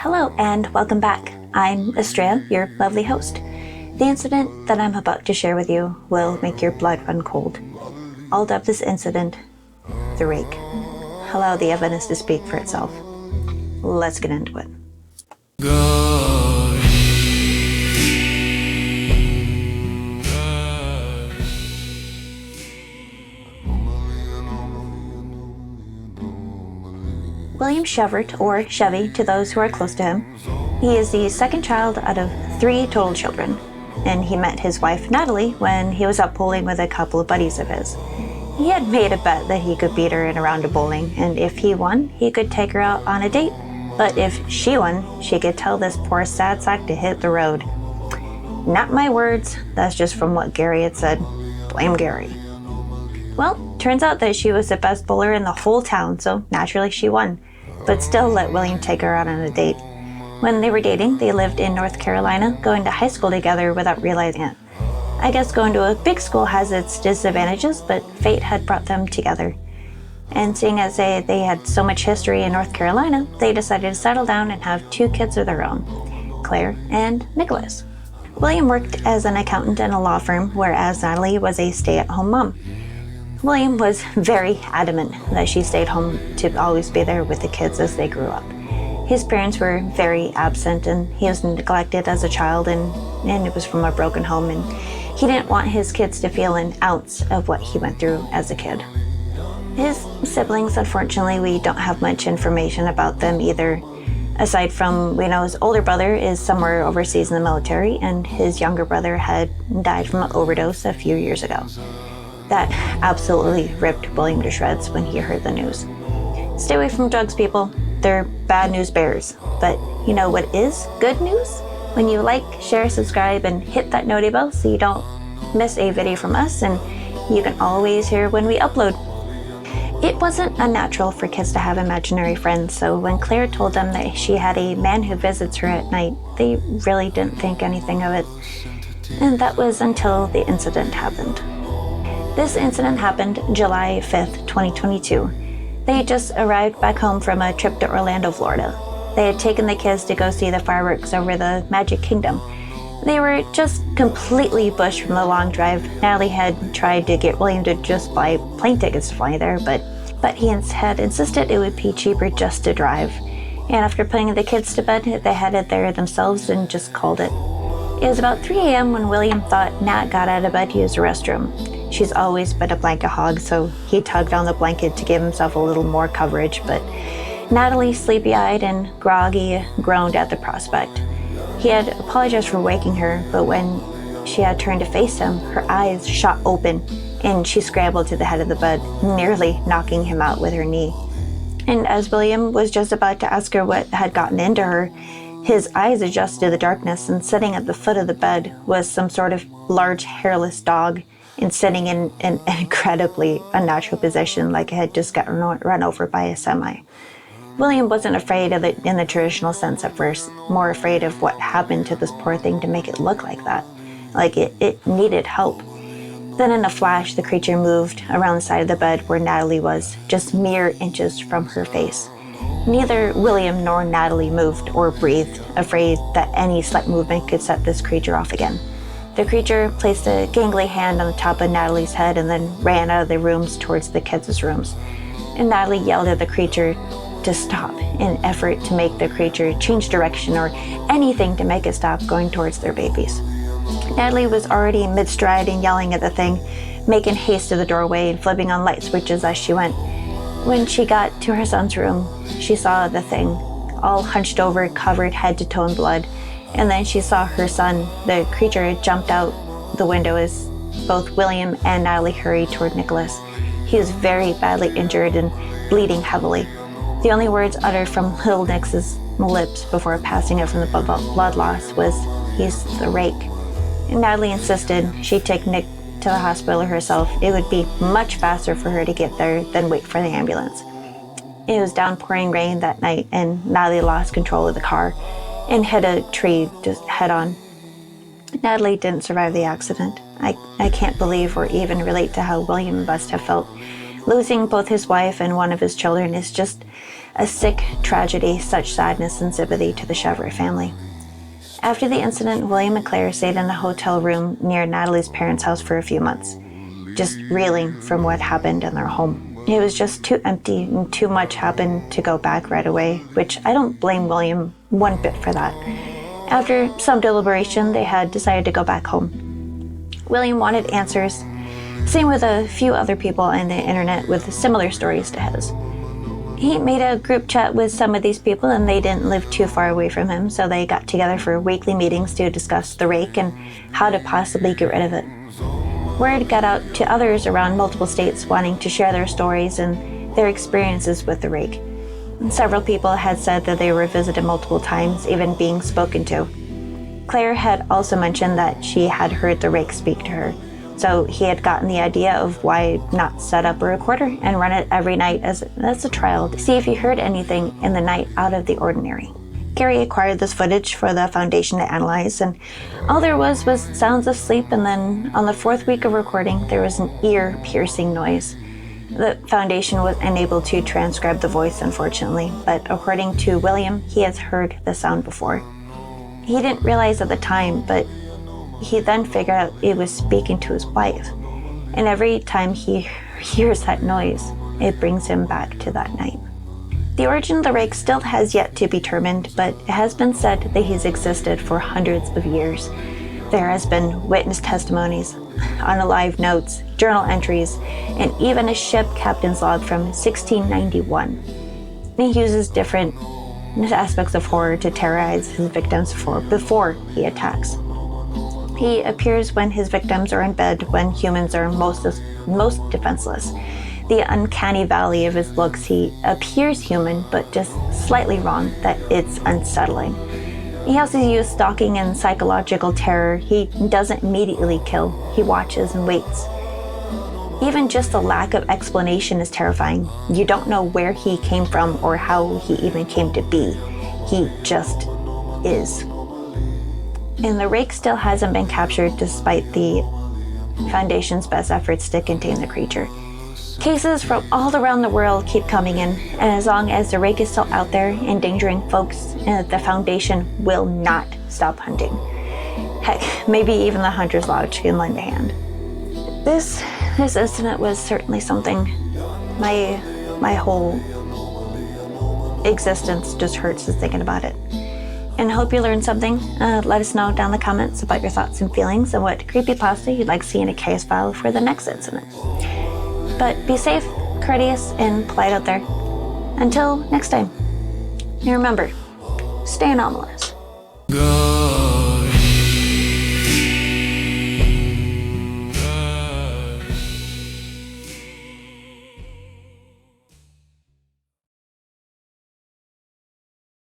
Hello and welcome back. I'm Astraea, your lovely host. The incident that I'm about to share with you will make your blood run cold. I'll dub this incident the Rake. Allow the evidence to speak for itself. Let's get into it. William Shevert, or Chevy to those who are close to him. He is the second child out of 3 total children, and he met his wife Natalie when he was out bowling with a couple of buddies of his. He had made a bet that he could beat her in a round of bowling, and if he won, he could take her out on a date. But if she won, she could tell this poor sad sack to hit the road. Not my words, that's just from what Gary had said. Blame Gary. Well, turns out that she was the best bowler in the whole town, so naturally she won, but still let William take her out on a date. When they were dating, they lived in North Carolina, going to high school together without realizing it. I guess going to a big school has its disadvantages, but fate had brought them together. And seeing as they had so much history in North Carolina, they decided to settle down and have 2 kids of their own, Claire and Nicholas. William worked as an accountant in a law firm, whereas Natalie was a stay-at-home mom. William was very adamant that she stayed home to always be there with the kids as they grew up. His parents were very absent, and he was neglected as a child, and it was from a broken home, and he didn't want his kids to feel an ounce of what he went through as a kid. His siblings, unfortunately, we don't have much information about them either. Aside from, we know his older brother is somewhere overseas in the military, and his younger brother had died from an overdose a few years ago. That absolutely ripped William to shreds when he heard the news. Stay away from drugs, people. They're bad news bears. But you know what is good news? When you like, share, subscribe, and hit that noti bell so you don't miss a video from us, and you can always hear when we upload. It wasn't unnatural for kids to have imaginary friends, so when Claire told them that she had a man who visits her at night, they really didn't think anything of it. And that was until the incident happened. This incident happened July 5th, 2022. They had just arrived back home from a trip to Orlando, Florida. They had taken the kids to go see the fireworks over the Magic Kingdom. They were just completely bushed from the long drive. Natalie had tried to get William to just buy plane tickets to fly there, but he had insisted it would be cheaper just to drive. And after putting the kids to bed, they headed there themselves and just called it. It was about 3 a.m. when William thought Nat got out of bed to use the restroom. She's always been a blanket hog, so he tugged on the blanket to give himself a little more coverage, but Natalie, sleepy-eyed and groggy, groaned at the prospect. He had apologized for waking her, but when she had turned to face him, her eyes shot open, and she scrambled to the head of the bed, nearly knocking him out with her knee. And as William was just about to ask her what had gotten into her, his eyes adjusted to the darkness, and sitting at the foot of the bed was some sort of large hairless dog, and sitting in an incredibly unnatural position like it had just gotten run over by a semi. William wasn't afraid of it in the traditional sense at first, more afraid of what happened to this poor thing to make it look like that. Like it needed help. Then in a flash, the creature moved around the side of the bed where Natalie was, just mere inches from her face. Neither William nor Natalie moved or breathed, afraid that any slight movement could set this creature off again. The creature placed a gangly hand on the top of Natalie's head and then ran out of the rooms towards the kids' rooms. And Natalie yelled at the creature to stop in an effort to make the creature change direction or anything to make it stop going towards their babies. Natalie was already mid-stride and yelling at the thing, making haste to the doorway and flipping on light switches as she went. When she got to her son's room, she saw the thing, all hunched over, covered head to toe in blood. And then she saw her son. The creature had jumped out the window as both William and Natalie hurried toward Nicholas. He was very badly injured and bleeding heavily. The only words uttered from little Nick's lips before passing out from the blood loss was, "He's the Rake." And Natalie insisted she take Nick to the hospital herself. It would be much faster for her to get there than wait for the ambulance. It was downpouring rain that night, and Natalie lost control of the car and hit a tree just head on. Natalie didn't survive the accident. I can't believe or even relate to how William must have felt. Losing both his wife and one of his children is just a sick tragedy, such sadness and sympathy to the Shevert family. After the incident, William and Claire stayed in a hotel room near Natalie's parents' house for a few months, just reeling from what happened in their home. It was just too empty and too much happened to go back right away, which I don't blame William one bit for that. After some deliberation, they had decided to go back home. William wanted answers, same with a few other people on the internet with similar stories to his. He made a group chat with some of these people, and they didn't live too far away from him, so they got together for weekly meetings to discuss the rake and how to possibly get rid of it. Word got out to others around multiple states wanting to share their stories and their experiences with the rake. And several people had said that they were visited multiple times, even being spoken to. Claire had also mentioned that she had heard the rake speak to her, so he had gotten the idea of why not set up a recorder and run it every night as a trial to see if he heard anything in the night out of the ordinary. Gary acquired this footage for the foundation to analyze, and all there was sounds of sleep, and then on the 4th week of recording, there was an ear-piercing noise. The foundation was unable to transcribe the voice, unfortunately, but according to William, he has heard the sound before. He didn't realize at the time, but he then figured out it was speaking to his wife, and every time he hears that noise, it brings him back to that night. The origin of the rake still has yet to be determined, but it has been said that he's existed for hundreds of years. There has been witness testimonies, unalive notes, journal entries, and even a ship captain's log from 1691. He uses different aspects of horror to terrorize his victims before he attacks. He appears when his victims are in bed, when humans are most defenseless. The uncanny valley of his looks, he appears human, but just slightly wrong, that it's unsettling. He also uses stalking and psychological terror. He doesn't immediately kill, he watches and waits. Even just the lack of explanation is terrifying. You don't know where he came from or how he even came to be. He just is. And the rake still hasn't been captured despite the Foundation's best efforts to contain the creature. Cases from all around the world keep coming in, and as long as the rake is still out there endangering folks, the Foundation will not stop hunting. Heck, maybe even the Hunter's Lodge can lend a hand. This incident was certainly something my whole existence just hurts just thinking about it. And I hope you learned something. Let us know down in the comments about your thoughts and feelings and what creepypasta you'd like to see in a case file for the next incident. But be safe, courteous, and polite out there. Until next time. And remember, stay anomalous. Go.